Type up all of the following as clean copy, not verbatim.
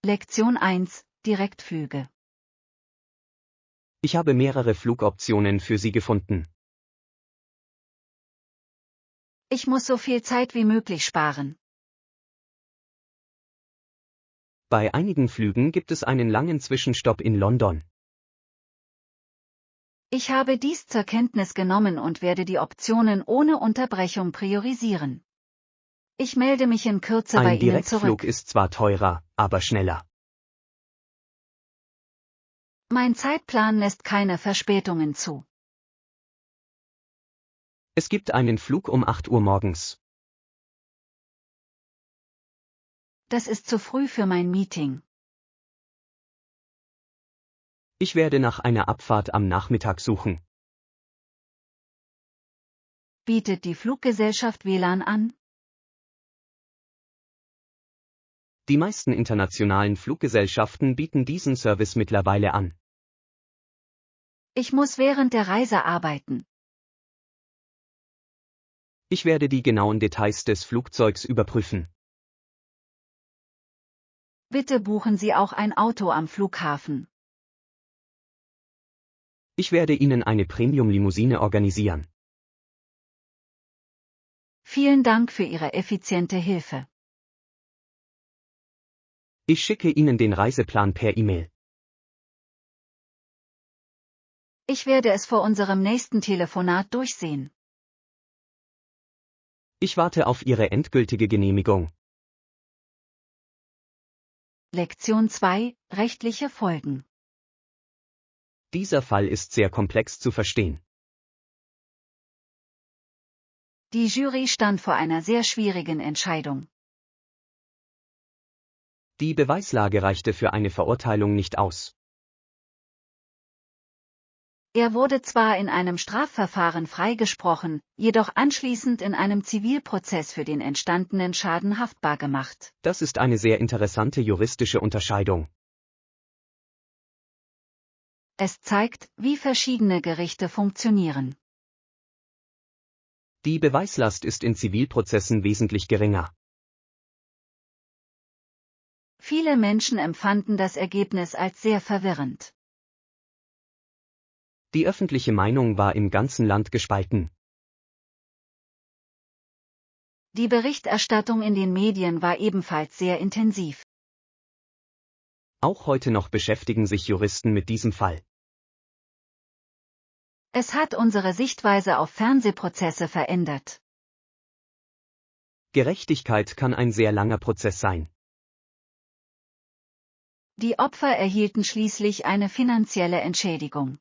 Lektion 1, Direktflüge. Ich habe mehrere Flugoptionen für Sie gefunden. Ich muss so viel Zeit wie möglich sparen. Bei einigen Flügen gibt es einen langen Zwischenstopp in London. Ich habe dies zur Kenntnis genommen und werde die Optionen ohne Unterbrechung priorisieren. Ich melde mich in Kürze bei Ein Ihnen Direktflug zurück. ist zwar teurer, aber schneller. Mein Zeitplan lässt keine Verspätungen zu. Es gibt einen Flug um 8 Uhr morgens. Das ist zu früh für mein Meeting. Ich werde nach einer Abfahrt am Nachmittag suchen. Bietet die Fluggesellschaft WLAN an? Die meisten internationalen Fluggesellschaften bieten diesen Service mittlerweile an. Ich muss während der Reise arbeiten. Ich werde die genauen Details des Flugzeugs überprüfen. Bitte buchen Sie auch ein Auto am Flughafen. Ich werde Ihnen eine Premium-Limousine organisieren. Vielen Dank für Ihre effiziente Hilfe. Ich schicke Ihnen den Reiseplan per E-Mail. Ich werde es vor unserem nächsten Telefonat durchsehen. Ich warte auf Ihre endgültige Genehmigung. Lektion 2, rechtliche Folgen. Dieser Fall ist sehr komplex zu verstehen. Die Jury stand vor einer sehr schwierigen Entscheidung. Die Beweislage reichte für eine Verurteilung nicht aus. Er wurde zwar in einem Strafverfahren freigesprochen, jedoch anschließend in einem Zivilprozess für den entstandenen Schaden haftbar gemacht. Das ist eine sehr interessante juristische Unterscheidung. Es zeigt, wie verschiedene Gerichte funktionieren. Die Beweislast ist in Zivilprozessen wesentlich geringer. Viele Menschen empfanden das Ergebnis als sehr verwirrend. Die öffentliche Meinung war im ganzen Land gespalten. Die Berichterstattung in den Medien war ebenfalls sehr intensiv. Auch heute noch beschäftigen sich Juristen mit diesem Fall. Es hat unsere Sichtweise auf Fernsehprozesse verändert. Gerechtigkeit kann ein sehr langer Prozess sein. Die Opfer erhielten schließlich eine finanzielle Entschädigung.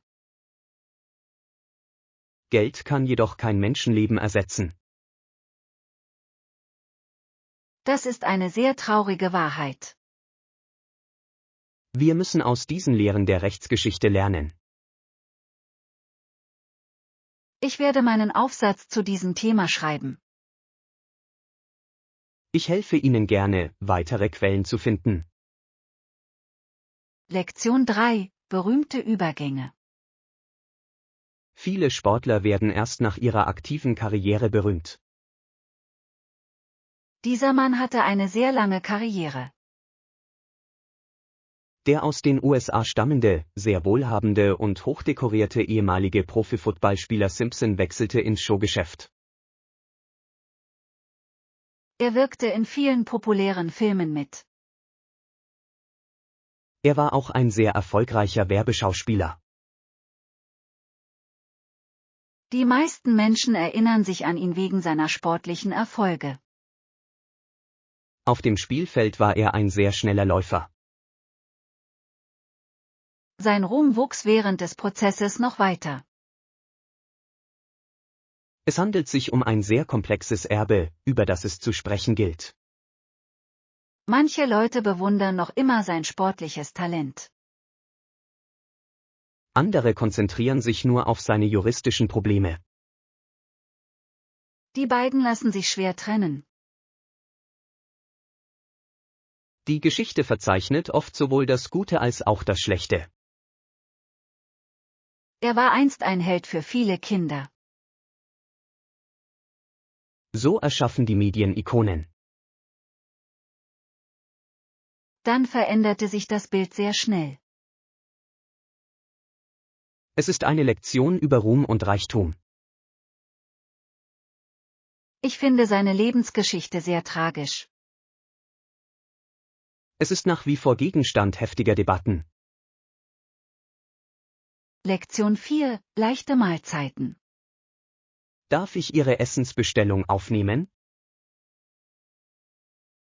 Geld kann jedoch kein Menschenleben ersetzen. Das ist eine sehr traurige Wahrheit. Wir müssen aus diesen Lehren der Rechtsgeschichte lernen. Ich werde meinen Aufsatz zu diesem Thema schreiben. Ich helfe Ihnen gerne, weitere Quellen zu finden. Lektion 3, berühmte Übergänge. Viele Sportler werden erst nach ihrer aktiven Karriere berühmt. Dieser Mann hatte eine sehr lange Karriere. Der aus den USA stammende, sehr wohlhabende und hochdekorierte ehemalige Profi-Footballspieler Simpson wechselte ins Showgeschäft. Er wirkte in vielen populären Filmen mit. Er war auch ein sehr erfolgreicher Werbeschauspieler. Die meisten Menschen erinnern sich an ihn wegen seiner sportlichen Erfolge. Auf dem Spielfeld war er ein sehr schneller Läufer. Sein Ruhm wuchs während des Prozesses noch weiter. Es handelt sich um ein sehr komplexes Erbe, über das es zu sprechen gilt. Manche Leute bewundern noch immer sein sportliches Talent. Andere konzentrieren sich nur auf seine juristischen Probleme. Die beiden lassen sich schwer trennen. Die Geschichte verzeichnet oft sowohl das Gute als auch das Schlechte. Er war einst ein Held für viele Kinder. So erschaffen die Medien Ikonen. Dann veränderte sich das Bild sehr schnell. Es ist eine Lektion über Ruhm und Reichtum. Ich finde seine Lebensgeschichte sehr tragisch. Es ist nach wie vor Gegenstand heftiger Debatten. Lektion 4: Leichte Mahlzeiten. Darf ich Ihre Essensbestellung aufnehmen?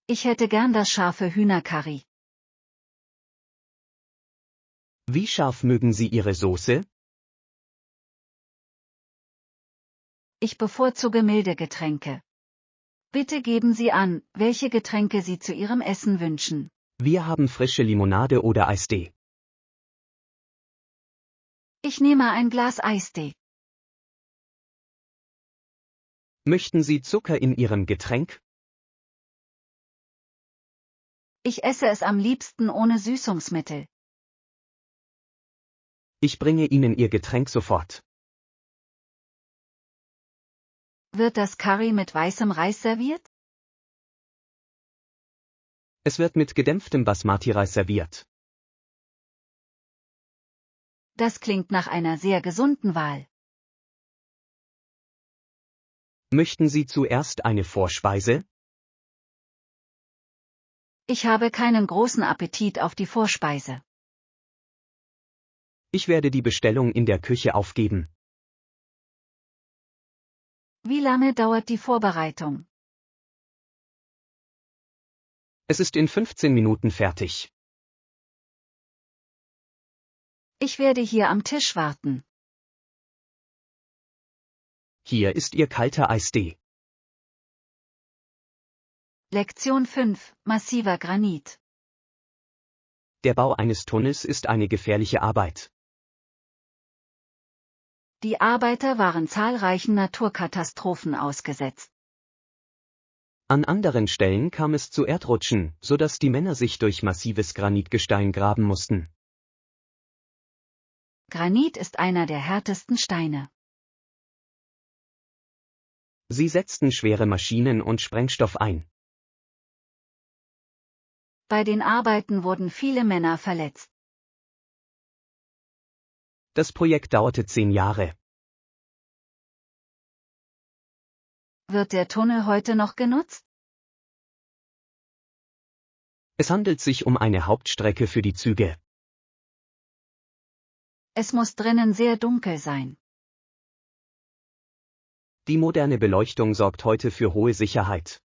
Ich hätte gern das scharfe Hühnercurry. Wie scharf mögen Sie Ihre Soße? Ich bevorzuge milde Getränke. Bitte geben Sie an, welche Getränke Sie zu Ihrem Essen wünschen. Wir haben frische Limonade oder Eistee. Ich nehme ein Glas Eistee. Möchten Sie Zucker in Ihrem Getränk? Ich esse es am liebsten ohne Süßungsmittel. Ich bringe Ihnen Ihr Getränk sofort. Wird das Curry mit weißem Reis serviert? Es wird mit gedämpftem Basmati-Reis serviert. Das klingt nach einer sehr gesunden Wahl. Möchten Sie zuerst eine Vorspeise? Ich habe keinen großen Appetit auf die Vorspeise. Ich werde die Bestellung in der Küche aufgeben. Wie lange dauert die Vorbereitung? Es ist in 15 Minuten fertig. Ich werde hier am Tisch warten. Hier ist Ihr kalter Eistee. Lektion 5: Massiver Granit. Der Bau eines Tunnels ist eine gefährliche Arbeit. Die Arbeiter waren zahlreichen Naturkatastrophen ausgesetzt. An anderen Stellen kam es zu Erdrutschen, sodass die Männer sich durch massives Granitgestein graben mussten. Granit ist einer der härtesten Steine. Sie setzten schwere Maschinen und Sprengstoff ein. Bei den Arbeiten wurden viele Männer verletzt. Das Projekt dauerte 10 Jahre. Wird der Tunnel heute noch genutzt? Es handelt sich um eine Hauptstrecke für die Züge. Es muss drinnen sehr dunkel sein. Die moderne Beleuchtung sorgt heute für hohe Sicherheit.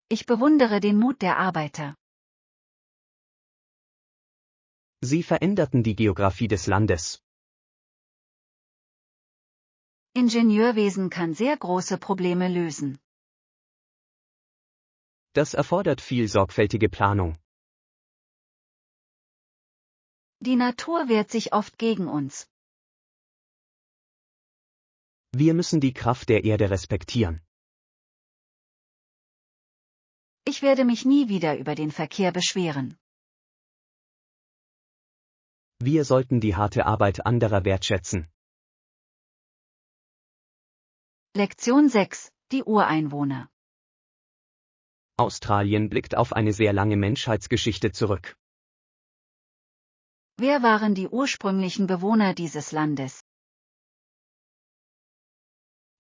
Ich bewundere den Mut der Arbeiter. Sie veränderten die Geografie des Landes. Ingenieurwesen kann sehr große Probleme lösen. Das erfordert viel sorgfältige Planung. Die Natur wehrt sich oft gegen uns. Wir müssen die Kraft der Erde respektieren. Ich werde mich nie wieder über den Verkehr beschweren. Wir sollten die harte Arbeit anderer wertschätzen. Lektion 6: Die Ureinwohner. Australien blickt auf eine sehr lange Menschheitsgeschichte zurück. Wer waren die ursprünglichen Bewohner dieses Landes?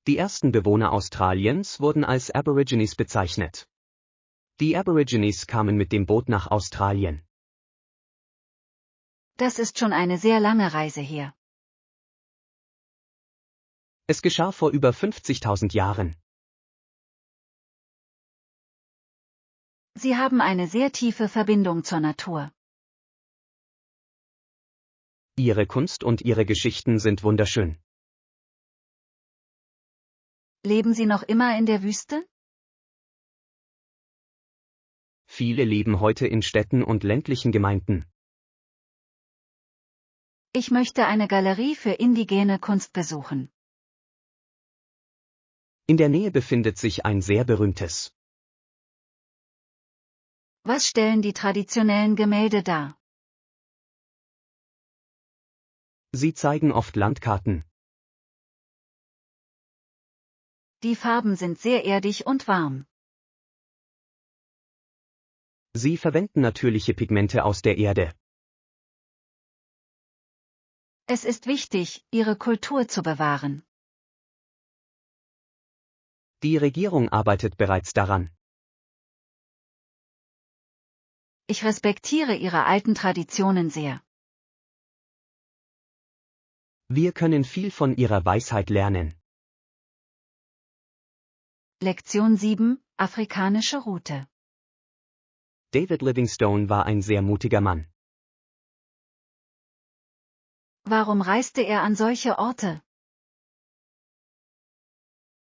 Die ersten Bewohner Australiens wurden als Aborigines bezeichnet. Die Aborigines kamen mit dem Boot nach Australien. Das ist schon eine sehr lange Reise her. Es geschah vor über 50.000 Jahren. Sie haben eine sehr tiefe Verbindung zur Natur. Ihre Kunst und ihre Geschichten sind wunderschön. Leben Sie noch immer in der Wüste? Viele leben heute in Städten und ländlichen Gemeinden. Ich möchte eine Galerie für indigene Kunst besuchen. In der Nähe befindet sich ein sehr berühmtes. Was stellen die traditionellen Gemälde dar? Sie zeigen oft Landkarten. Die Farben sind sehr erdig und warm. Sie verwenden natürliche Pigmente aus der Erde. Es ist wichtig, ihre Kultur zu bewahren. Die Regierung arbeitet bereits daran. Ich respektiere ihre alten Traditionen sehr. Wir können viel von ihrer Weisheit lernen. Lektion 7, Afrikanische Route. David Livingstone war ein sehr mutiger Mann. Warum reiste er an solche Orte?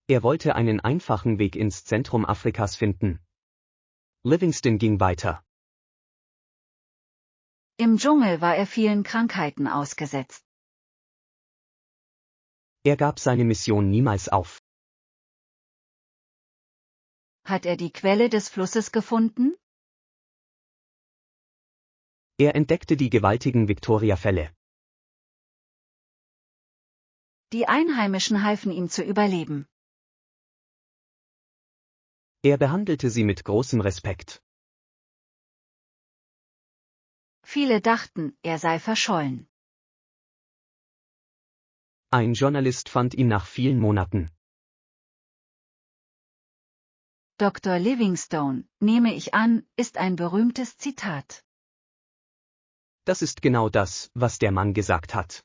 Er wollte einen einfachen Weg ins Zentrum Afrikas finden. Livingstone ging weiter. Im Dschungel war er vielen Krankheiten ausgesetzt. Er gab seine Mission niemals auf. Hat er die Quelle des Flusses gefunden? Er entdeckte die gewaltigen Victoria-Fälle. Die Einheimischen halfen ihm zu überleben. Er behandelte sie mit großem Respekt. Viele dachten, er sei verschollen. Ein Journalist fand ihn nach vielen Monaten. Dr. Livingstone, nehme ich an, ist ein berühmtes Zitat. Das ist genau das, was der Mann gesagt hat.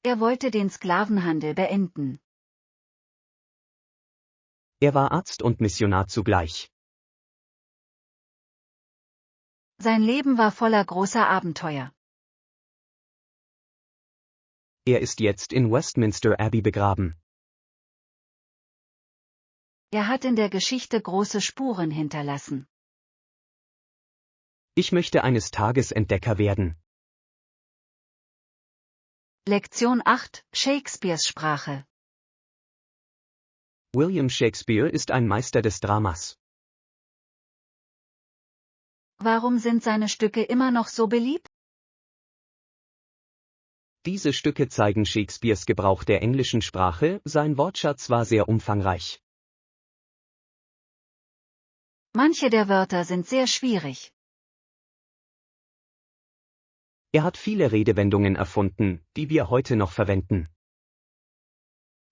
Er wollte den Sklavenhandel beenden. Er war Arzt und Missionar zugleich. Sein Leben war voller großer Abenteuer. Er ist jetzt in Westminster Abbey begraben. Er hat in der Geschichte große Spuren hinterlassen. Ich möchte eines Tages Entdecker werden. Lektion 8, Shakespeares Sprache. William Shakespeare ist ein Meister des Dramas. Warum sind seine Stücke immer noch so beliebt? Diese Stücke zeigen Shakespeares Gebrauch der englischen Sprache, sein Wortschatz war sehr umfangreich. Manche der Wörter sind sehr schwierig. Er hat viele Redewendungen erfunden, die wir heute noch verwenden.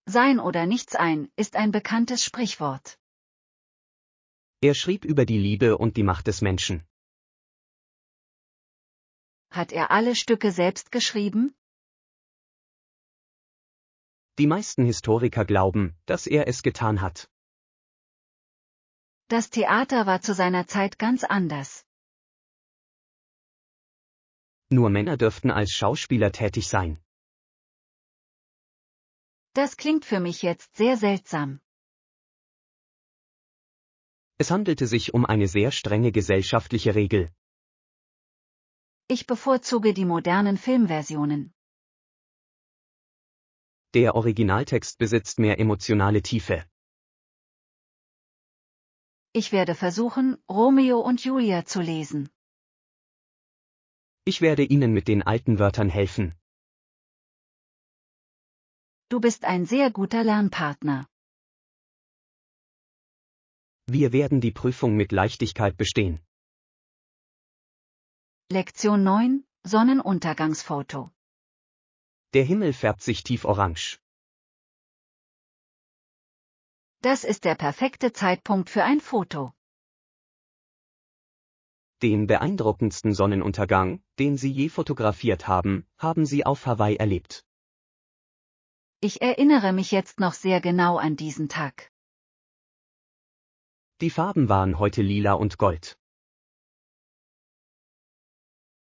Sein oder nichts sein, ist ein bekanntes Sprichwort. Er schrieb über die Liebe und die Macht des Menschen. Hat er alle Stücke selbst geschrieben? Die meisten Historiker glauben, dass er es getan hat. Das Theater war zu seiner Zeit ganz anders. Nur Männer dürften als Schauspieler tätig sein. Das klingt für mich jetzt sehr seltsam. Es handelte sich um eine sehr strenge gesellschaftliche Regel. Ich bevorzuge die modernen Filmversionen. Der Originaltext besitzt mehr emotionale Tiefe. Ich werde versuchen, Romeo und Julia zu lesen. Ich werde Ihnen mit den alten Wörtern helfen. Du bist ein sehr guter Lernpartner. Wir werden die Prüfung mit Leichtigkeit bestehen. Lektion 9, Sonnenuntergangsfoto. Der Himmel färbt sich tieforange. Das ist der perfekte Zeitpunkt für ein Foto. Den beeindruckendsten Sonnenuntergang, den Sie je fotografiert haben, haben Sie auf Hawaii erlebt. Ich erinnere mich jetzt noch sehr genau an diesen Tag. Die Farben waren heute lila und gold.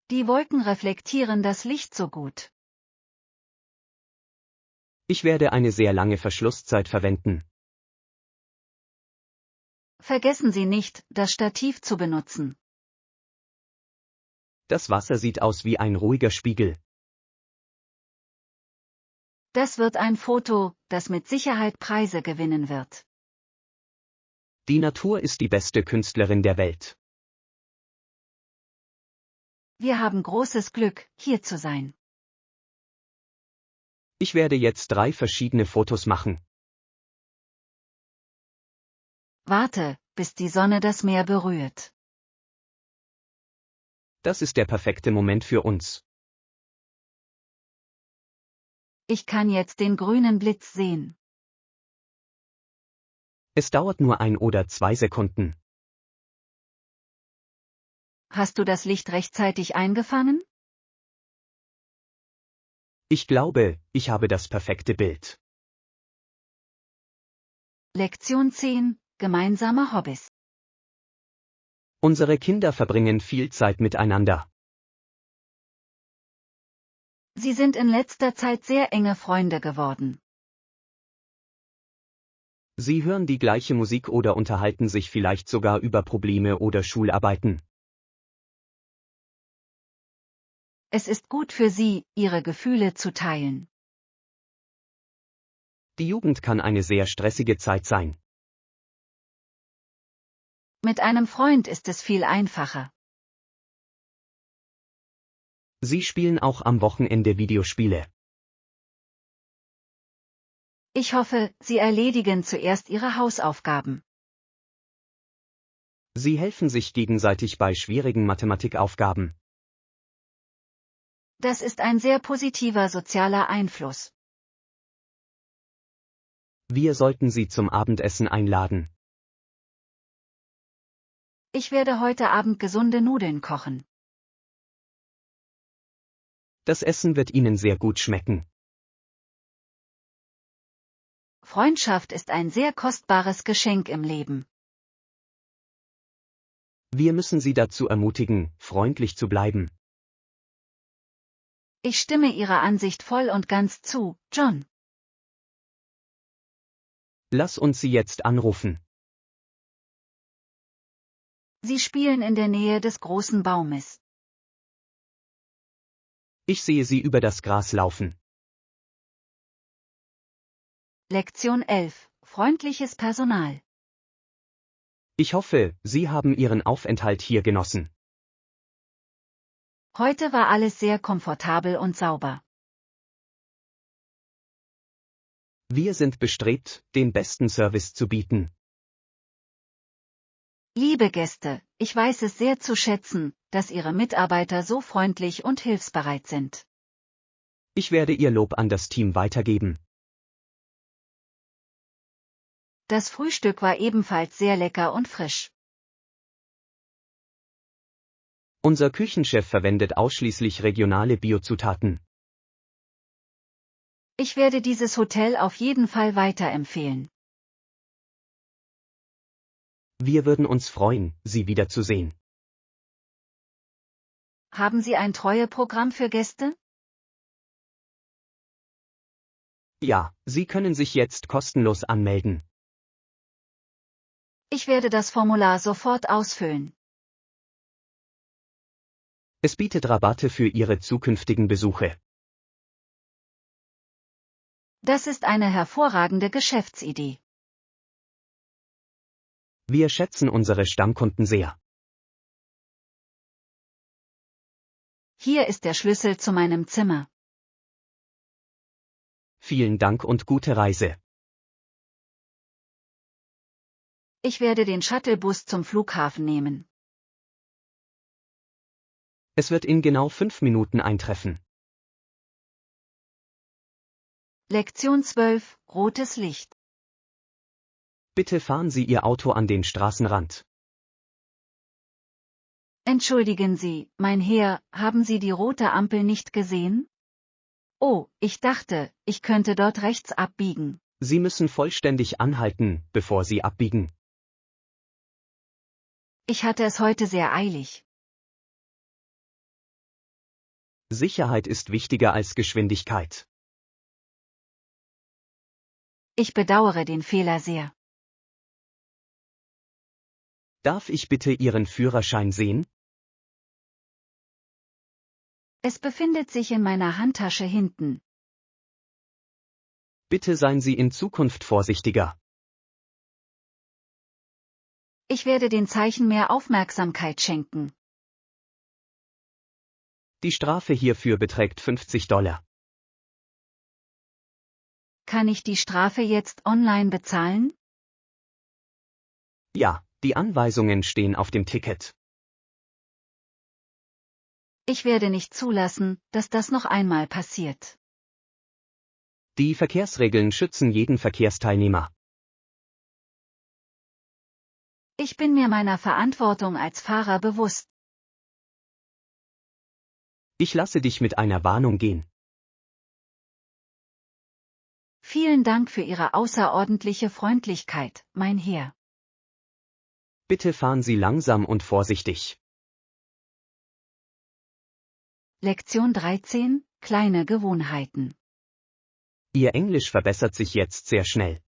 Die Wolken reflektieren das Licht so gut. Ich werde eine sehr lange Verschlusszeit verwenden. Vergessen Sie nicht, das Stativ zu benutzen. Das Wasser sieht aus wie ein ruhiger Spiegel. Das wird ein Foto, das mit Sicherheit Preise gewinnen wird. Die Natur ist die beste Künstlerin der Welt. Wir haben großes Glück, hier zu sein. Ich werde jetzt 3 verschiedene Fotos machen. Warte, bis die Sonne das Meer berührt. Das ist der perfekte Moment für uns. Ich kann jetzt den grünen Blitz sehen. Es dauert nur 1 oder 2 Sekunden. Hast du das Licht rechtzeitig eingefangen? Ich glaube, ich habe das perfekte Bild. Lektion 10. Gemeinsame Hobbys. Unsere Kinder verbringen viel Zeit miteinander. Sie sind in letzter Zeit sehr enge Freunde geworden. Sie hören die gleiche Musik oder unterhalten sich vielleicht sogar über Probleme oder Schularbeiten. Es ist gut für sie, ihre Gefühle zu teilen. Die Jugend kann eine sehr stressige Zeit sein. Mit einem Freund ist es viel einfacher. Sie spielen auch am Wochenende Videospiele. Ich hoffe, Sie erledigen zuerst Ihre Hausaufgaben. Sie helfen sich gegenseitig bei schwierigen Mathematikaufgaben. Das ist ein sehr positiver sozialer Einfluss. Wir sollten Sie zum Abendessen einladen. Ich werde heute Abend gesunde Nudeln kochen. Das Essen wird Ihnen sehr gut schmecken. Freundschaft ist ein sehr kostbares Geschenk im Leben. Wir müssen Sie dazu ermutigen, freundlich zu bleiben. Ich stimme Ihrer Ansicht voll und ganz zu, John. Lass uns Sie jetzt anrufen. Sie spielen in der Nähe des großen Baumes. Ich sehe Sie über das Gras laufen. Lektion 11. Freundliches Personal. Ich hoffe, Sie haben Ihren Aufenthalt hier genossen. Heute war alles sehr komfortabel und sauber. Wir sind bestrebt, den besten Service zu bieten. Liebe Gäste, ich weiß es sehr zu schätzen, dass Ihre Mitarbeiter so freundlich und hilfsbereit sind. Ich werde Ihr Lob an das Team weitergeben. Das Frühstück war ebenfalls sehr lecker und frisch. Unser Küchenchef verwendet ausschließlich regionale Biozutaten. Ich werde dieses Hotel auf jeden Fall weiterempfehlen. Wir würden uns freuen, Sie wiederzusehen. Haben Sie ein Treueprogramm für Gäste? Ja, Sie können sich jetzt kostenlos anmelden. Ich werde das Formular sofort ausfüllen. Es bietet Rabatte für Ihre zukünftigen Besuche. Das ist eine hervorragende Geschäftsidee. Wir schätzen unsere Stammkunden sehr. Hier ist der Schlüssel zu meinem Zimmer. Vielen Dank und gute Reise. Ich werde den Shuttlebus zum Flughafen nehmen. Es wird in genau 5 Minuten eintreffen. Lektion 12. Rotes Licht. Bitte fahren Sie Ihr Auto an den Straßenrand. Entschuldigen Sie, mein Herr, haben Sie die rote Ampel nicht gesehen? Oh, ich dachte, ich könnte dort rechts abbiegen. Sie müssen vollständig anhalten, bevor Sie abbiegen. Ich hatte es heute sehr eilig. Sicherheit ist wichtiger als Geschwindigkeit. Ich bedauere den Fehler sehr. Darf ich bitte Ihren Führerschein sehen? Es befindet sich in meiner Handtasche hinten. Bitte seien Sie in Zukunft vorsichtiger. Ich werde den Zeichen mehr Aufmerksamkeit schenken. Die Strafe hierfür beträgt $50. Kann ich die Strafe jetzt online bezahlen? Ja, Die Anweisungen stehen auf dem Ticket. Ich werde nicht zulassen, dass das noch einmal passiert. Die Verkehrsregeln schützen jeden Verkehrsteilnehmer. Ich bin mir meiner Verantwortung als Fahrer bewusst. Ich lasse dich mit einer Warnung gehen. Vielen Dank für Ihre außerordentliche Freundlichkeit, mein Herr. Bitte fahren Sie langsam und vorsichtig. Lektion 13, kleine Gewohnheiten. Ihr Englisch verbessert sich jetzt sehr schnell.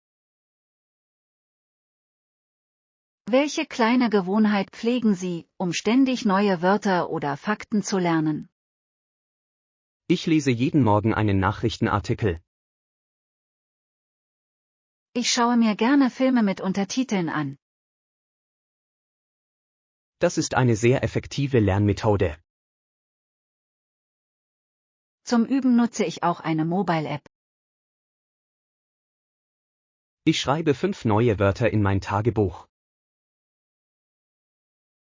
Welche kleine Gewohnheit pflegen Sie, um ständig neue Wörter oder Fakten zu lernen? Ich lese jeden Morgen einen Nachrichtenartikel. Ich schaue mir gerne Filme mit Untertiteln an. Das ist eine sehr effektive Lernmethode. Zum Üben nutze ich auch eine Mobile-App. Ich schreibe 5 neue Wörter in mein Tagebuch.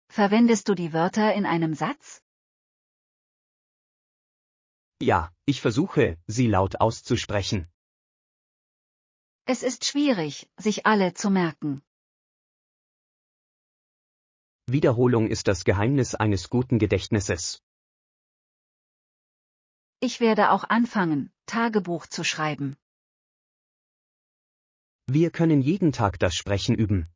Verwendest du die Wörter in einem Satz? Ja, ich versuche, sie laut auszusprechen. Es ist schwierig, sich alle zu merken. Wiederholung ist das Geheimnis eines guten Gedächtnisses. Ich werde auch anfangen, Tagebuch zu schreiben. Wir können jeden Tag das Sprechen üben.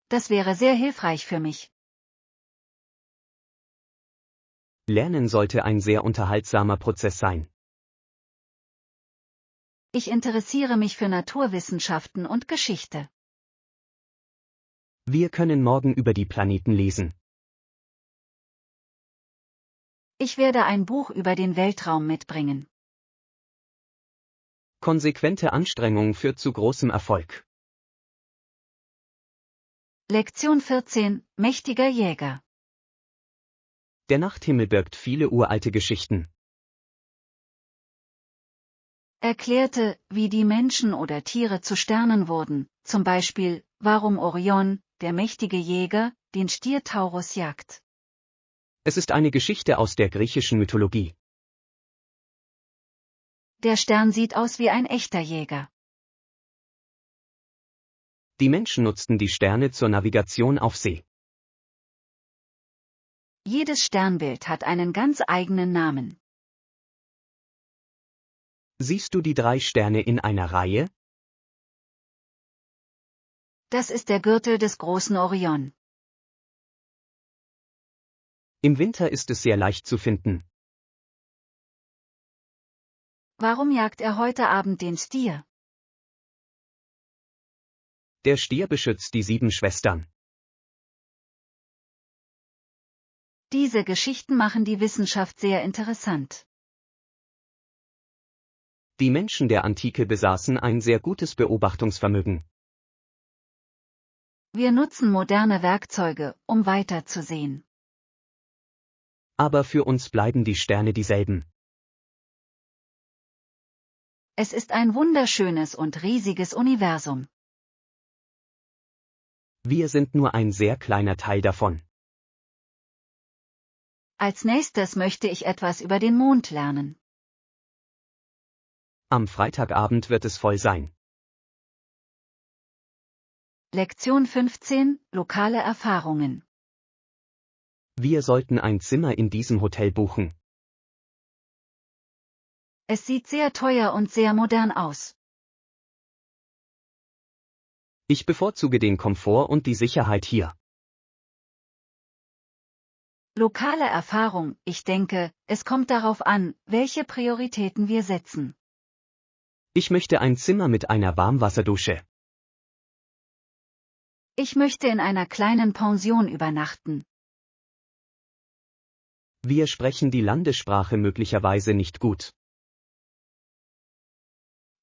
Das wäre sehr hilfreich für mich. Lernen sollte ein sehr unterhaltsamer Prozess sein. Ich interessiere mich für Naturwissenschaften und Geschichte. Wir können morgen über die Planeten lesen. Ich werde ein Buch über den Weltraum mitbringen. Konsequente Anstrengung führt zu großem Erfolg. Lektion 14, mächtiger Jäger. Der Nachthimmel birgt viele uralte Geschichten. Erklärte, wie die Menschen oder Tiere zu Sternen wurden, zum Beispiel, warum Orion, der mächtige Jäger, den Stier Taurus jagt. Es ist eine Geschichte aus der griechischen Mythologie. Der Stern sieht aus wie ein echter Jäger. Die Menschen nutzten die Sterne zur Navigation auf See. Jedes Sternbild hat einen ganz eigenen Namen. Siehst du die 3 Sterne in einer Reihe? Das ist der Gürtel des großen Orion. Im Winter ist es sehr leicht zu finden. Warum jagt er heute Abend den Stier? Der Stier beschützt die 7 Schwestern. Diese Geschichten machen die Wissenschaft sehr interessant. Die Menschen der Antike besaßen ein sehr gutes Beobachtungsvermögen. Wir nutzen moderne Werkzeuge, um weiterzusehen. Aber für uns bleiben die Sterne dieselben. Es ist ein wunderschönes und riesiges Universum. Wir sind nur ein sehr kleiner Teil davon. Als nächstes möchte ich etwas über den Mond lernen. Am Freitagabend wird es voll sein. Lektion 15, lokale Erfahrungen. Wir sollten ein Zimmer in diesem Hotel buchen. Es sieht sehr teuer und sehr modern aus. Ich bevorzuge den Komfort und die Sicherheit hier. Lokale Erfahrung, ich denke, es kommt darauf an, welche Prioritäten wir setzen. Ich möchte ein Zimmer mit einer Warmwasserdusche. Ich möchte in einer kleinen Pension übernachten. Wir sprechen die Landessprache möglicherweise nicht gut.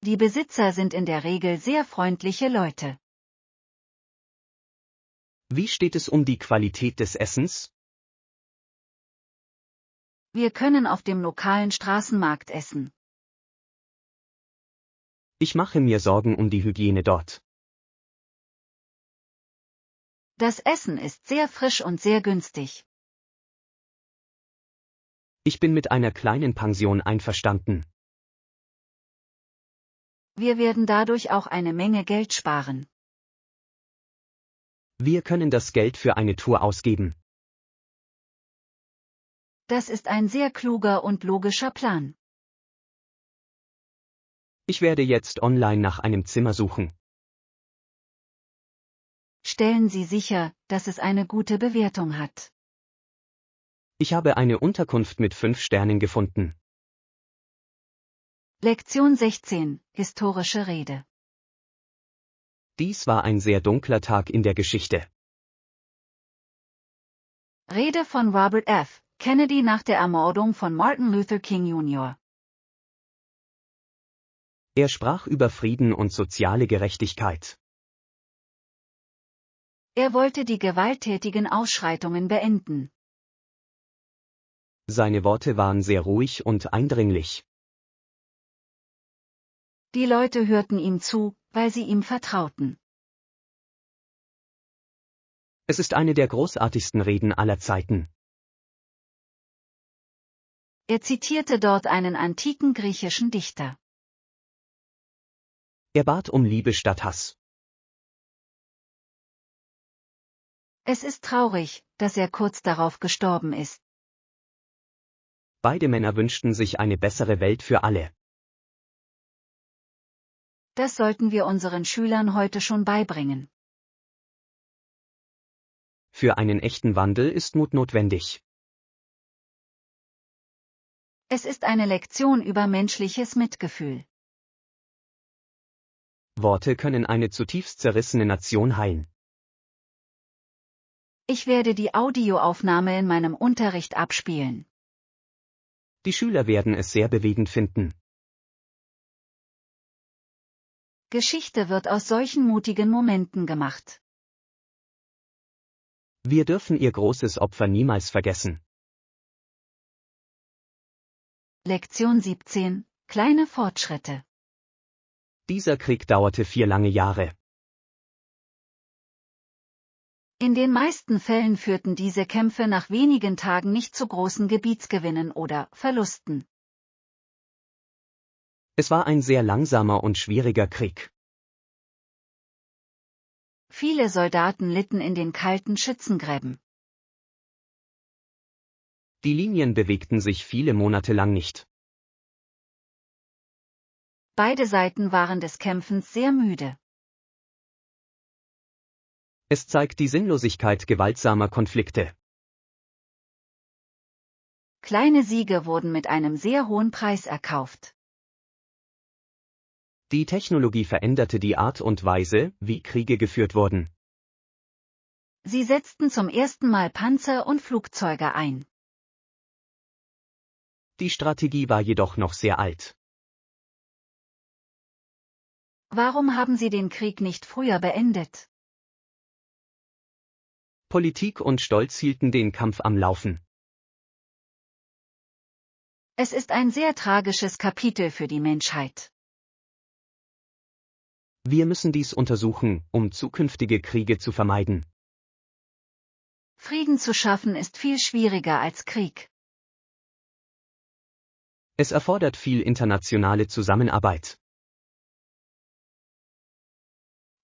Die Besitzer sind in der Regel sehr freundliche Leute. Wie steht es um die Qualität des Essens? Wir können auf dem lokalen Straßenmarkt essen. Ich mache mir Sorgen um die Hygiene dort. Das Essen ist sehr frisch und sehr günstig. Ich bin mit einer kleinen Pension einverstanden. Wir werden dadurch auch eine Menge Geld sparen. Wir können das Geld für eine Tour ausgeben. Das ist ein sehr kluger und logischer Plan. Ich werde jetzt online nach einem Zimmer suchen. Stellen Sie sicher, dass es eine gute Bewertung hat. Ich habe eine Unterkunft mit 5 Sternen gefunden. Lektion 16. Historische Rede. Dies war ein sehr dunkler Tag in der Geschichte. Rede von Robert F. Kennedy nach der Ermordung von Martin Luther King Jr. Er sprach über Frieden und soziale Gerechtigkeit. Er wollte die gewalttätigen Ausschreitungen beenden. Seine Worte waren sehr ruhig und eindringlich. Die Leute hörten ihm zu, weil sie ihm vertrauten. Es ist eine der großartigsten Reden aller Zeiten. Er zitierte dort einen antiken griechischen Dichter. Er bat um Liebe statt Hass. Es ist traurig, dass er kurz darauf gestorben ist. Beide Männer wünschten sich eine bessere Welt für alle. Das sollten wir unseren Schülern heute schon beibringen. Für einen echten Wandel ist Mut notwendig. Es ist eine Lektion über menschliches Mitgefühl. Worte können eine zutiefst zerrissene Nation heilen. Ich werde die Audioaufnahme in meinem Unterricht abspielen. Die Schüler werden es sehr bewegend finden. Geschichte wird aus solchen mutigen Momenten gemacht. Wir dürfen ihr großes Opfer niemals vergessen. Lektion 17. Kleine Fortschritte. Dieser Krieg dauerte 4 lange Jahre. In den meisten Fällen führten diese Kämpfe nach wenigen Tagen nicht zu großen Gebietsgewinnen oder Verlusten. Es war ein sehr langsamer und schwieriger Krieg. Viele Soldaten litten in den kalten Schützengräben. Die Linien bewegten sich viele Monate lang nicht. Beide Seiten waren des Kämpfens sehr müde. Es zeigt die Sinnlosigkeit gewaltsamer Konflikte. Kleine Siege wurden mit einem sehr hohen Preis erkauft. Die Technologie veränderte die Art und Weise, wie Kriege geführt wurden. Sie setzten zum ersten Mal Panzer und Flugzeuge ein. Die Strategie war jedoch noch sehr alt. Warum haben sie den Krieg nicht früher beendet? Politik und Stolz hielten den Kampf am Laufen. Es ist ein sehr tragisches Kapitel für die Menschheit. Wir müssen dies untersuchen, um zukünftige Kriege zu vermeiden. Frieden zu schaffen ist viel schwieriger als Krieg. Es erfordert viel internationale Zusammenarbeit.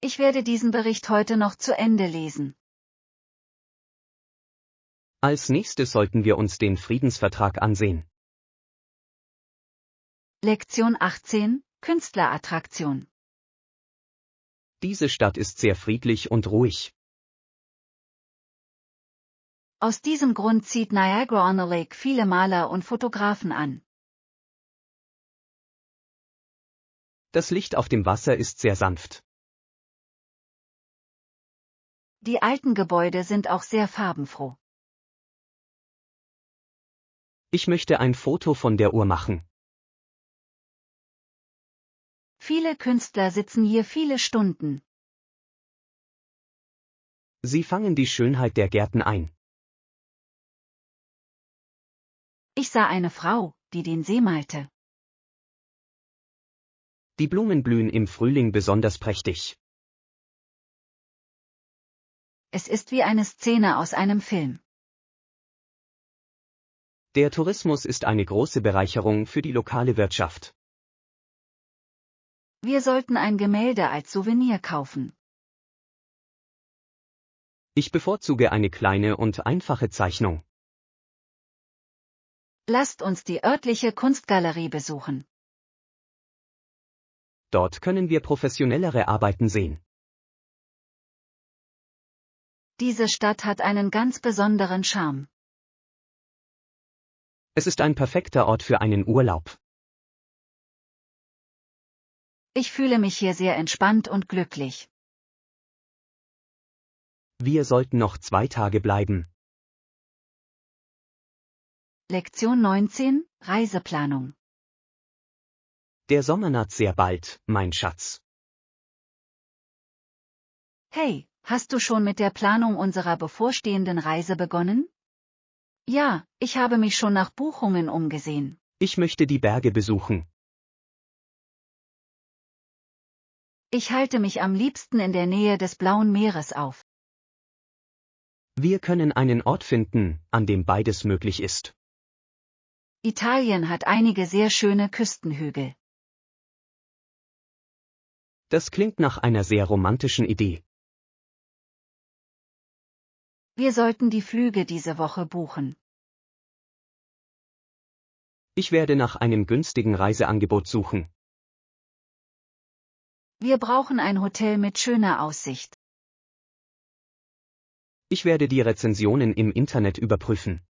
Ich werde diesen Bericht heute noch zu Ende lesen. Als nächstes sollten wir uns den Friedensvertrag ansehen. Lektion 18. Künstlerattraktion. Diese Stadt ist sehr friedlich und ruhig. Aus diesem Grund zieht Niagara-on-the-Lake viele Maler und Fotografen an. Das Licht auf dem Wasser ist sehr sanft. Die alten Gebäude sind auch sehr farbenfroh. Ich möchte ein Foto von der Uhr machen. Viele Künstler sitzen hier viele Stunden. Sie fangen die Schönheit der Gärten ein. Ich sah eine Frau, die den See malte. Die Blumen blühen im Frühling besonders prächtig. es ist wie eine Szene aus einem Film. Der Tourismus ist eine große Bereicherung für die lokale Wirtschaft. Wir sollten ein Gemälde als Souvenir kaufen. Ich bevorzuge eine kleine und einfache Zeichnung. Lasst uns die örtliche Kunstgalerie besuchen. Dort können wir professionellere Arbeiten sehen. Diese Stadt hat einen ganz besonderen Charme. Es ist ein perfekter Ort für einen Urlaub. Ich fühle mich hier sehr entspannt und glücklich. Wir sollten noch 2 Tage bleiben. Lektion 19, Reiseplanung. Der Sommer naht sehr bald, mein Schatz. Hey, hast du schon mit der Planung unserer bevorstehenden Reise begonnen? Ja, ich habe mich schon nach Buchungen umgesehen. Ich möchte die Berge besuchen. Ich halte mich am liebsten in der Nähe des Blauen Meeres auf. Wir können einen Ort finden, an dem beides möglich ist. Italien hat einige sehr schöne Küstenhügel. Das klingt nach einer sehr romantischen Idee. Wir sollten die Flüge diese Woche buchen. Ich werde nach einem günstigen Reiseangebot suchen. Wir brauchen ein Hotel mit schöner Aussicht. Ich werde die Rezensionen im Internet überprüfen.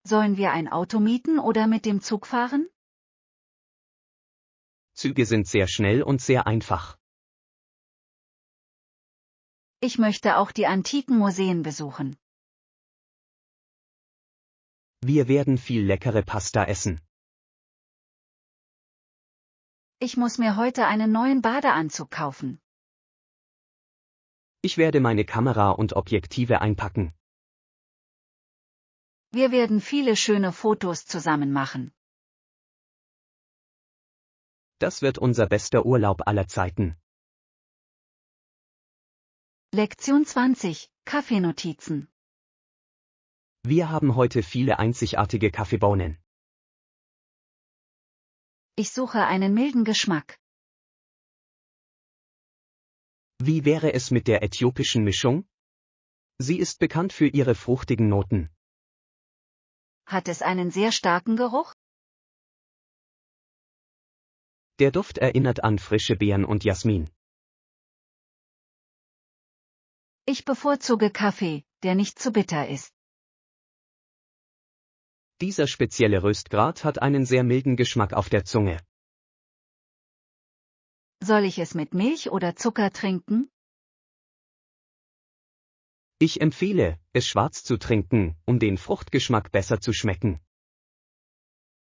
Sollen wir ein Auto mieten oder mit dem Zug fahren? Züge sind sehr schnell und sehr einfach. Ich möchte auch die antiken Museen besuchen. Wir werden viel leckere Pasta essen. Ich muss mir heute einen neuen Badeanzug kaufen. Ich werde meine Kamera und Objektive einpacken. Wir werden viele schöne Fotos zusammen machen. Das wird unser bester Urlaub aller Zeiten. Lektion 20, Kaffeenotizen. Wir haben heute viele einzigartige Kaffeebohnen. Ich suche einen milden Geschmack. Wie wäre es mit der äthiopischen Mischung? Sie ist bekannt für ihre fruchtigen Noten. Hat es einen sehr starken Geruch? Der Duft erinnert an frische Beeren und Jasmin. Ich bevorzuge Kaffee, der nicht zu bitter ist. Dieser spezielle Röstgrad hat einen sehr milden Geschmack auf der Zunge. Soll ich es mit Milch oder Zucker trinken? Ich empfehle, es schwarz zu trinken, um den Fruchtgeschmack besser zu schmecken.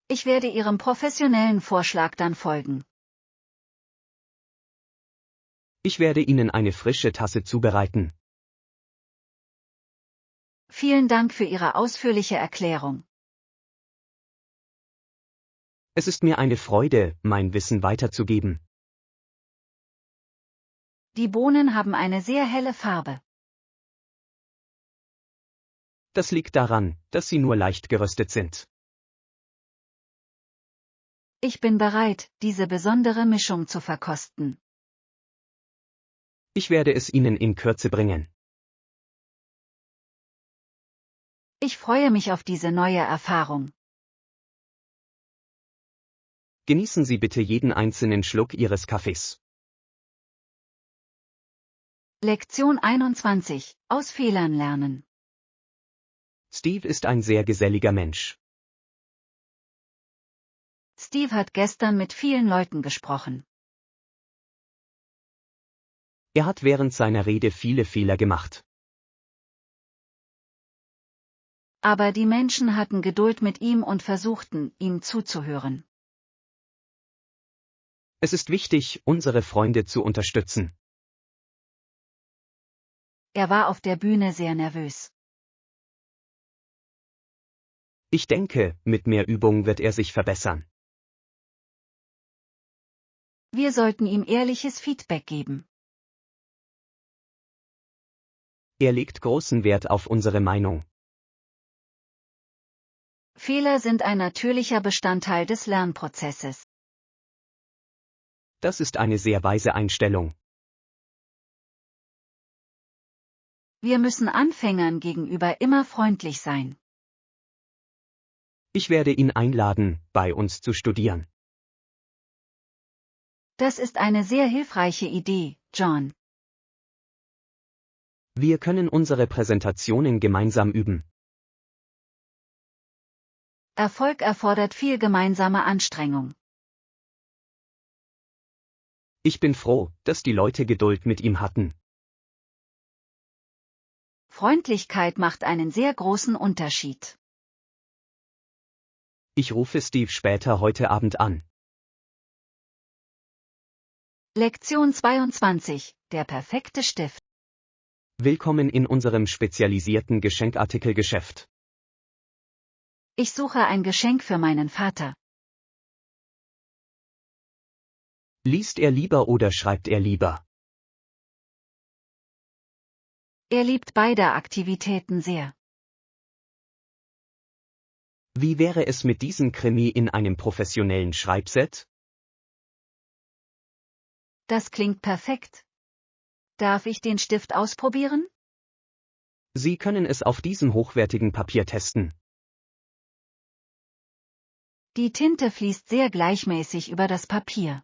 Ich werde Ihrem professionellen Vorschlag dann folgen. Ich werde Ihnen eine frische Tasse zubereiten. Vielen Dank für Ihre ausführliche Erklärung. Es ist mir eine Freude, mein Wissen weiterzugeben. Die Bohnen haben eine sehr helle Farbe. Das liegt daran, dass sie nur leicht geröstet sind. Ich bin bereit, diese besondere Mischung zu verkosten. Ich werde es Ihnen in Kürze bringen. Ich freue mich auf diese neue Erfahrung. Genießen Sie bitte jeden einzelnen Schluck Ihres Kaffees. Lektion 21, aus Fehlern lernen. Steve ist ein sehr geselliger Mensch. Steve hat gestern mit vielen Leuten gesprochen. Er hat während seiner Rede viele Fehler gemacht. Aber die Menschen hatten Geduld mit ihm und versuchten, ihm zuzuhören. Es ist wichtig, unsere Freunde zu unterstützen. Er war auf der Bühne sehr nervös. Ich denke, mit mehr Übung wird er sich verbessern. Wir sollten ihm ehrliches Feedback geben. Er legt großen Wert auf unsere Meinung. Fehler sind ein natürlicher Bestandteil des Lernprozesses. Das ist eine sehr weise Einstellung. Wir müssen Anfängern gegenüber immer freundlich sein. Ich werde ihn einladen, bei uns zu studieren. Das ist eine sehr hilfreiche Idee, John. Wir können unsere Präsentationen gemeinsam üben. Erfolg erfordert viel gemeinsame Anstrengung. Ich bin froh, dass die Leute Geduld mit ihm hatten. Freundlichkeit macht einen sehr großen Unterschied. Ich rufe Steve später heute Abend an. Lektion 22, der perfekte Stift. Willkommen in unserem spezialisierten Geschenkartikelgeschäft. Ich suche ein Geschenk für meinen Vater. Liest er lieber oder schreibt er lieber? Er liebt beide Aktivitäten sehr. Wie wäre es mit diesem Krimi in einem professionellen Schreibset? Das klingt perfekt. Darf ich den Stift ausprobieren? Sie können es auf diesem hochwertigen Papier testen. Die Tinte fließt sehr gleichmäßig über das Papier.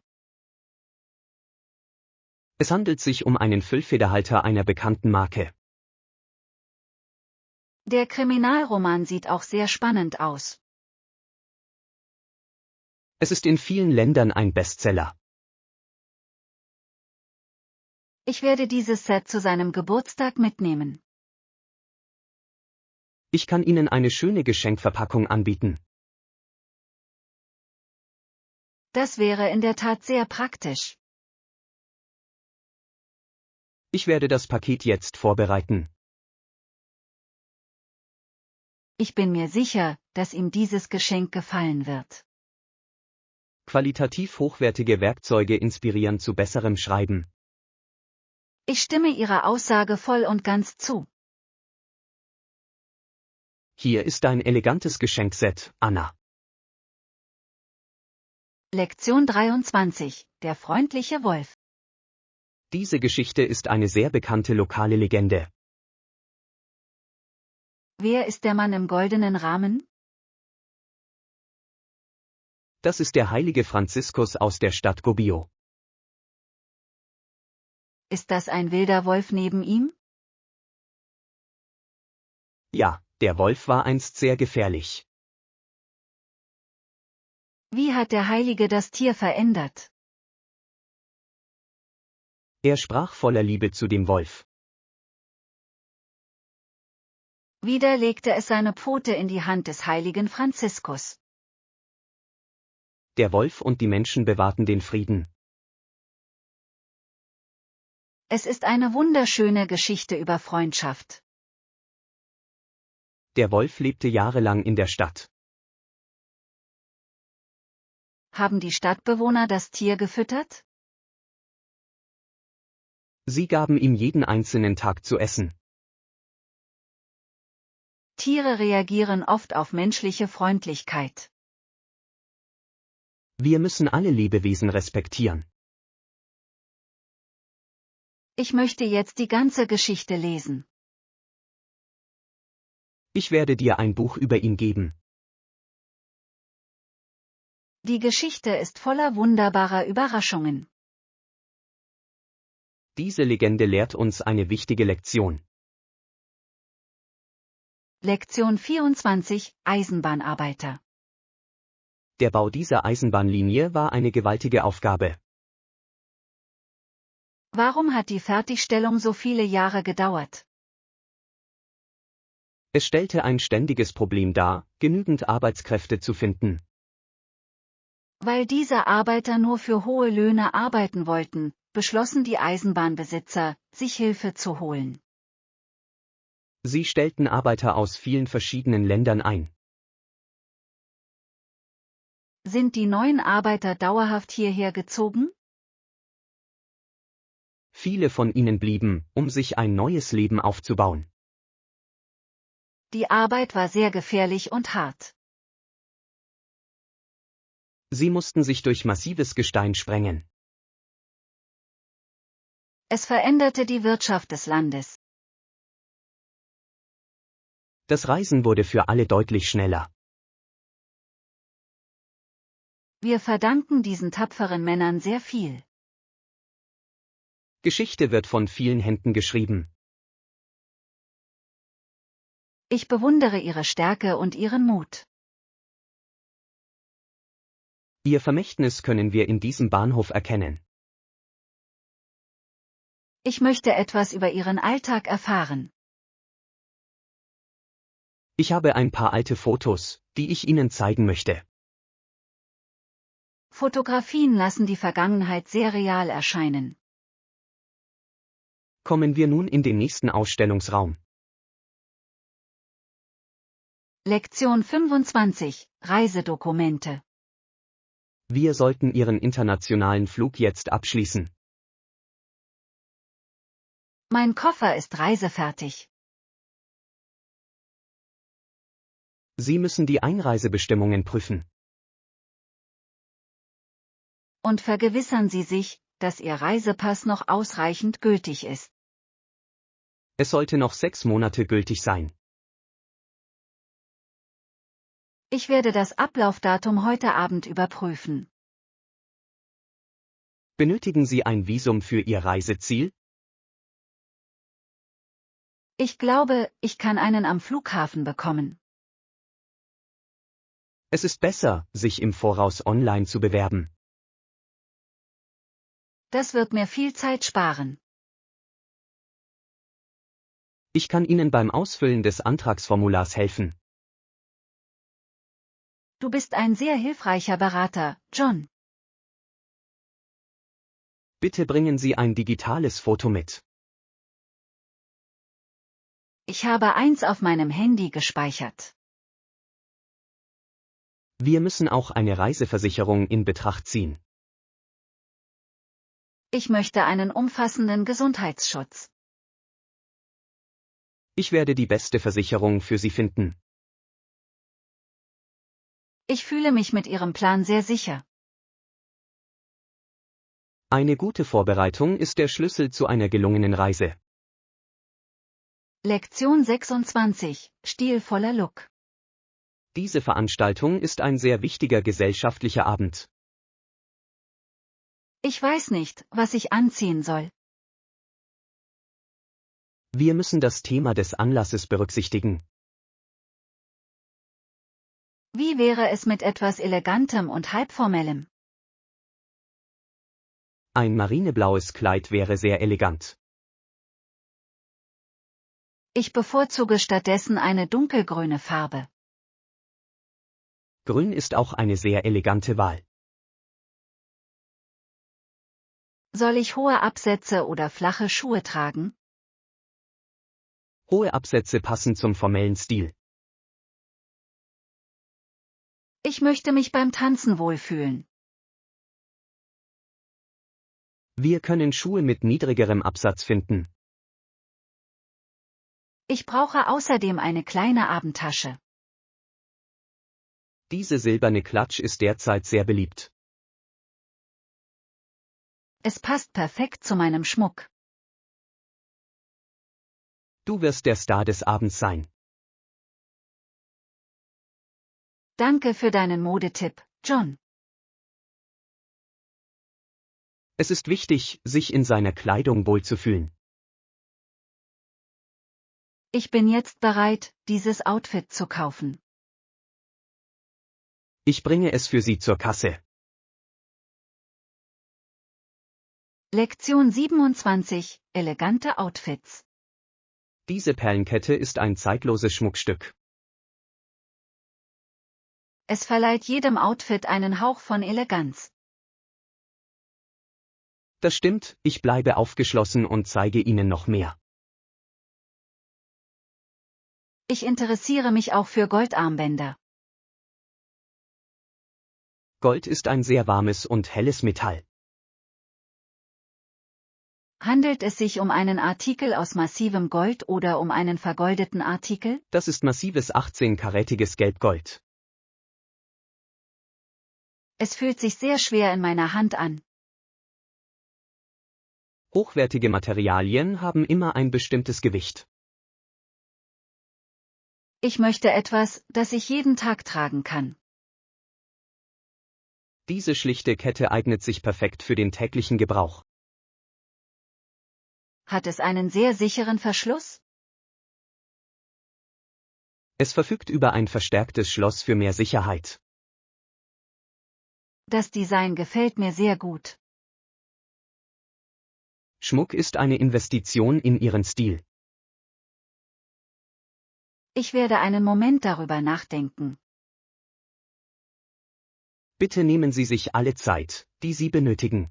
Es handelt sich um einen Füllfederhalter einer bekannten Marke. Der Kriminalroman sieht auch sehr spannend aus. Es ist in vielen Ländern ein Bestseller. Ich werde dieses Set zu seinem Geburtstag mitnehmen. Ich kann Ihnen eine schöne Geschenkverpackung anbieten. Das wäre in der Tat sehr praktisch. Ich werde das Paket jetzt vorbereiten. Ich bin mir sicher, dass ihm dieses Geschenk gefallen wird. Qualitativ hochwertige Werkzeuge inspirieren zu besserem Schreiben. Ich stimme Ihrer Aussage voll und ganz zu. Hier ist ein elegantes Geschenkset, Anna. Lektion 23, der freundliche Wolf. Diese Geschichte ist eine sehr bekannte lokale Legende. Wer ist der Mann im goldenen Rahmen? Das ist der heilige Franziskus aus der Stadt Gubbio. Ist das ein wilder Wolf neben ihm? Ja, der Wolf war einst sehr gefährlich. Wie hat der Heilige das Tier verändert? Er sprach voller Liebe zu dem Wolf. Wieder legte es seine Pfote in die Hand des heiligen Franziskus. Der Wolf und die Menschen bewahrten den Frieden. Es ist eine wunderschöne Geschichte über Freundschaft. Der Wolf lebte jahrelang in der Stadt. Haben die Stadtbewohner das Tier gefüttert? Sie gaben ihm jeden einzelnen Tag zu essen. Tiere reagieren oft auf menschliche Freundlichkeit. Wir müssen alle Lebewesen respektieren. Ich möchte jetzt die ganze Geschichte lesen. Ich werde dir ein Buch über ihn geben. Die Geschichte ist voller wunderbarer Überraschungen. Diese Legende lehrt uns eine wichtige Lektion. Lektion 24, Eisenbahnarbeiter. Der Bau dieser Eisenbahnlinie war eine gewaltige Aufgabe. Warum hat die Fertigstellung so viele Jahre gedauert? Es stellte ein ständiges Problem dar, genügend Arbeitskräfte zu finden. Weil diese Arbeiter nur für hohe Löhne arbeiten wollten, beschlossen die Eisenbahnbesitzer, sich Hilfe zu holen. Sie stellten Arbeiter aus vielen verschiedenen Ländern ein. Sind die neuen Arbeiter dauerhaft hierher gezogen? Viele von ihnen blieben, um sich ein neues Leben aufzubauen. Die Arbeit war sehr gefährlich und hart. Sie mussten sich durch massives Gestein sprengen. Es veränderte die Wirtschaft des Landes. Das Reisen wurde für alle deutlich schneller. Wir verdanken diesen tapferen Männern sehr viel. Geschichte wird von vielen Händen geschrieben. Ich bewundere ihre Stärke und ihren Mut. Ihr Vermächtnis können wir in diesem Bahnhof erkennen. Ich möchte etwas über ihren Alltag erfahren. Ich habe ein paar alte Fotos, die ich Ihnen zeigen möchte. Fotografien lassen die Vergangenheit sehr real erscheinen. Kommen wir nun in den nächsten Ausstellungsraum. Lektion 25, Reisedokumente. Wir sollten Ihren internationalen Flug jetzt abschließen. Mein Koffer ist reisefertig. Sie müssen die Einreisebestimmungen prüfen. Und vergewissern Sie sich, dass Ihr Reisepass noch ausreichend gültig ist. Es sollte noch 6 Monate gültig sein. Ich werde das Ablaufdatum heute Abend überprüfen. Benötigen Sie ein Visum für Ihr Reiseziel? Ich glaube, ich kann einen am Flughafen bekommen. Es ist besser, sich im Voraus online zu bewerben. Das wird mir viel Zeit sparen. Ich kann Ihnen beim Ausfüllen des Antragsformulars helfen. Du bist ein sehr hilfreicher Berater, John. Bitte bringen Sie ein digitales Foto mit. Ich habe eins auf meinem Handy gespeichert. Wir müssen auch eine Reiseversicherung in Betracht ziehen. Ich möchte einen umfassenden Gesundheitsschutz. Ich werde die beste Versicherung für Sie finden. Ich fühle mich mit Ihrem Plan sehr sicher. Eine gute Vorbereitung ist der Schlüssel zu einer gelungenen Reise. Lektion 26, stilvoller Look. Diese Veranstaltung ist ein sehr wichtiger gesellschaftlicher Abend. Ich weiß nicht, was ich anziehen soll. Wir müssen das Thema des Anlasses berücksichtigen. Wie wäre es mit etwas Elegantem und Halbformellem? Ein marineblaues Kleid wäre sehr elegant. Ich bevorzuge stattdessen eine dunkelgrüne Farbe. Grün ist auch eine sehr elegante Wahl. Soll ich hohe Absätze oder flache Schuhe tragen? Hohe Absätze passen zum formellen Stil. Ich möchte mich beim Tanzen wohlfühlen. Wir können Schuhe mit niedrigerem Absatz finden. Ich brauche außerdem eine kleine Abendtasche. Diese silberne Klatsch ist derzeit sehr beliebt. Es passt perfekt zu meinem Schmuck. Du wirst der Star des Abends sein. Danke für deinen Modetipp, John. Es ist wichtig, sich in seiner Kleidung wohlzufühlen. Ich bin jetzt bereit, dieses Outfit zu kaufen. Ich bringe es für Sie zur Kasse. Lektion 27, elegante Outfits. Diese Perlenkette ist ein zeitloses Schmuckstück. Es verleiht jedem Outfit einen Hauch von Eleganz. Das stimmt, ich bleibe aufgeschlossen und zeige Ihnen noch mehr. Ich interessiere mich auch für Goldarmbänder. Gold ist ein sehr warmes und helles Metall. Handelt es sich um einen Artikel aus massivem Gold oder um einen vergoldeten Artikel? Das ist massives 18-karätiges Gelbgold. Es fühlt sich sehr schwer in meiner Hand an. Hochwertige Materialien haben immer ein bestimmtes Gewicht. Ich möchte etwas, das ich jeden Tag tragen kann. Diese schlichte Kette eignet sich perfekt für den täglichen Gebrauch. Hat es einen sehr sicheren Verschluss? Es verfügt über ein verstärktes Schloss für mehr Sicherheit. Das Design gefällt mir sehr gut. Schmuck ist eine Investition in Ihren Stil. Ich werde einen Moment darüber nachdenken. Bitte nehmen Sie sich alle Zeit, die Sie benötigen.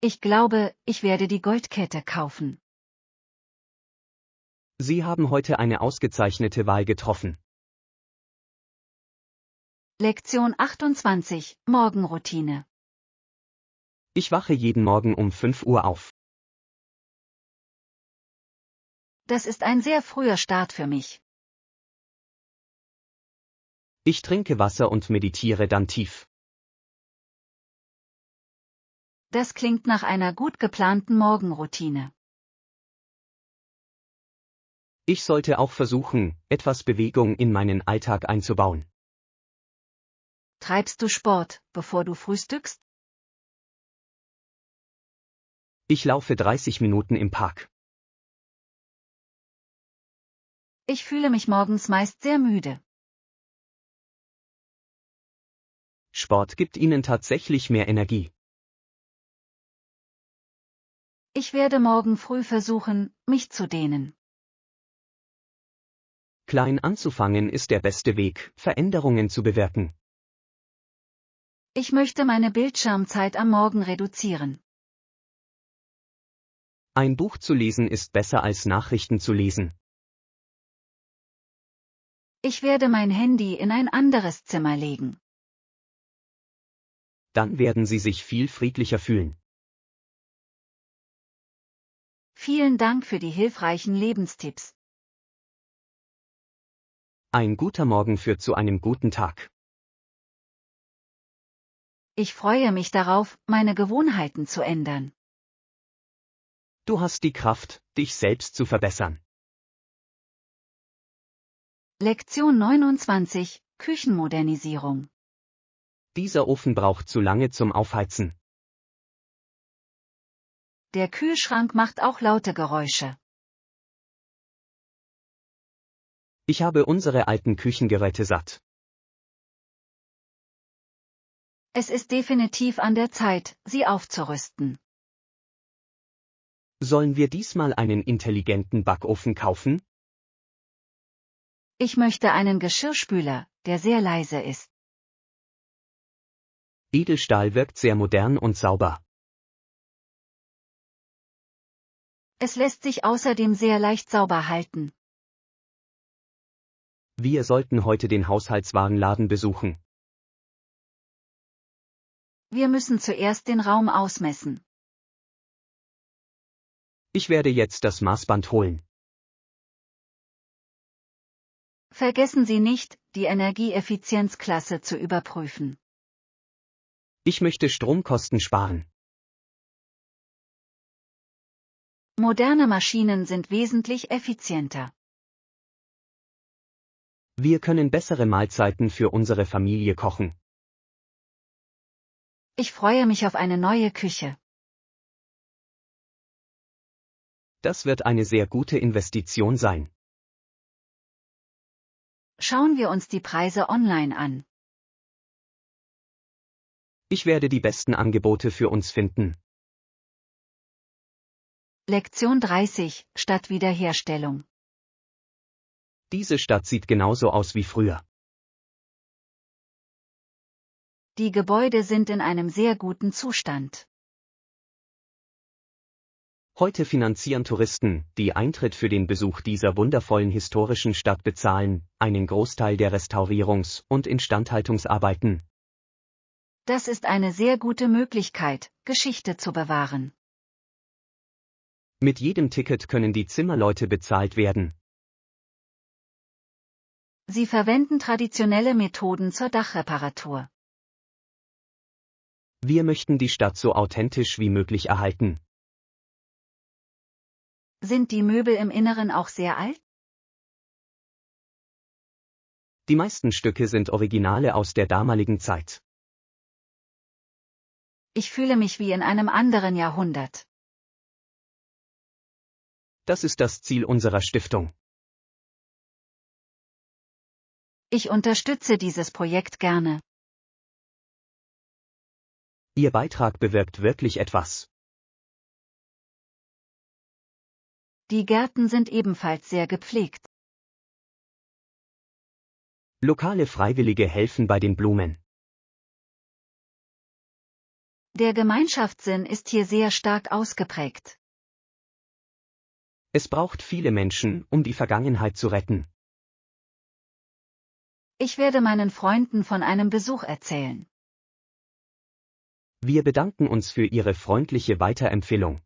Ich glaube, ich werde die Goldkette kaufen. Sie haben heute eine ausgezeichnete Wahl getroffen. Lektion 28, Morgenroutine. Ich wache jeden Morgen um 5 Uhr auf. Das ist ein sehr früher Start für mich. Ich trinke Wasser und meditiere dann tief. Das klingt nach einer gut geplanten Morgenroutine. Ich sollte auch versuchen, etwas Bewegung in meinen Alltag einzubauen. Treibst du Sport, bevor du frühstückst? Ich laufe 30 Minuten im Park. Ich fühle mich morgens meist sehr müde. Sport gibt Ihnen tatsächlich mehr Energie. Ich werde morgen früh versuchen, mich zu dehnen. Klein anzufangen ist der beste Weg, Veränderungen zu bewirken. Ich möchte meine Bildschirmzeit am Morgen reduzieren. Ein Buch zu lesen ist besser als Nachrichten zu lesen. Ich werde mein Handy in ein anderes Zimmer legen. Dann werden Sie sich viel friedlicher fühlen. Vielen Dank für die hilfreichen Lebenstipps. Ein guter Morgen führt zu einem guten Tag. Ich freue mich darauf, meine Gewohnheiten zu ändern. Du hast die Kraft, dich selbst zu verbessern. Lektion 29, Küchenmodernisierung. Dieser Ofen braucht zu lange zum Aufheizen. Der Kühlschrank macht auch laute Geräusche. Ich habe unsere alten Küchengeräte satt. Es ist definitiv an der Zeit, sie aufzurüsten. Sollen wir diesmal einen intelligenten Backofen kaufen? Ich möchte einen Geschirrspüler, der sehr leise ist. Edelstahl wirkt sehr modern und sauber. Es lässt sich außerdem sehr leicht sauber halten. Wir sollten heute den Haushaltswarenladen besuchen. Wir müssen zuerst den Raum ausmessen. Ich werde jetzt das Maßband holen. Vergessen Sie nicht, die Energieeffizienzklasse zu überprüfen. Ich möchte Stromkosten sparen. Moderne Maschinen sind wesentlich effizienter. Wir können bessere Mahlzeiten für unsere Familie kochen. Ich freue mich auf eine neue Küche. Das wird eine sehr gute Investition sein. Schauen wir uns die Preise online an. Ich werde die besten Angebote für uns finden. Lektion 30, Stadtwiederherstellung. Diese Stadt sieht genauso aus wie früher. Die Gebäude sind in einem sehr guten Zustand. Heute finanzieren Touristen, die Eintritt für den Besuch dieser wundervollen historischen Stadt bezahlen, einen Großteil der Restaurierungs- und Instandhaltungsarbeiten. Das ist eine sehr gute Möglichkeit, Geschichte zu bewahren. Mit jedem Ticket können die Zimmerleute bezahlt werden. Sie verwenden traditionelle Methoden zur Dachreparatur. Wir möchten die Stadt so authentisch wie möglich erhalten. Sind die Möbel im Inneren auch sehr alt? Die meisten Stücke sind Originale aus der damaligen Zeit. Ich fühle mich wie in einem anderen Jahrhundert. Das ist das Ziel unserer Stiftung. Ich unterstütze dieses Projekt gerne. Ihr Beitrag bewirkt wirklich etwas. Die Gärten sind ebenfalls sehr gepflegt. Lokale Freiwillige helfen bei den Blumen. Der Gemeinschaftssinn ist hier sehr stark ausgeprägt. Es braucht viele Menschen, um die Vergangenheit zu retten. Ich werde meinen Freunden von einem Besuch erzählen. Wir bedanken uns für Ihre freundliche Weiterempfehlung.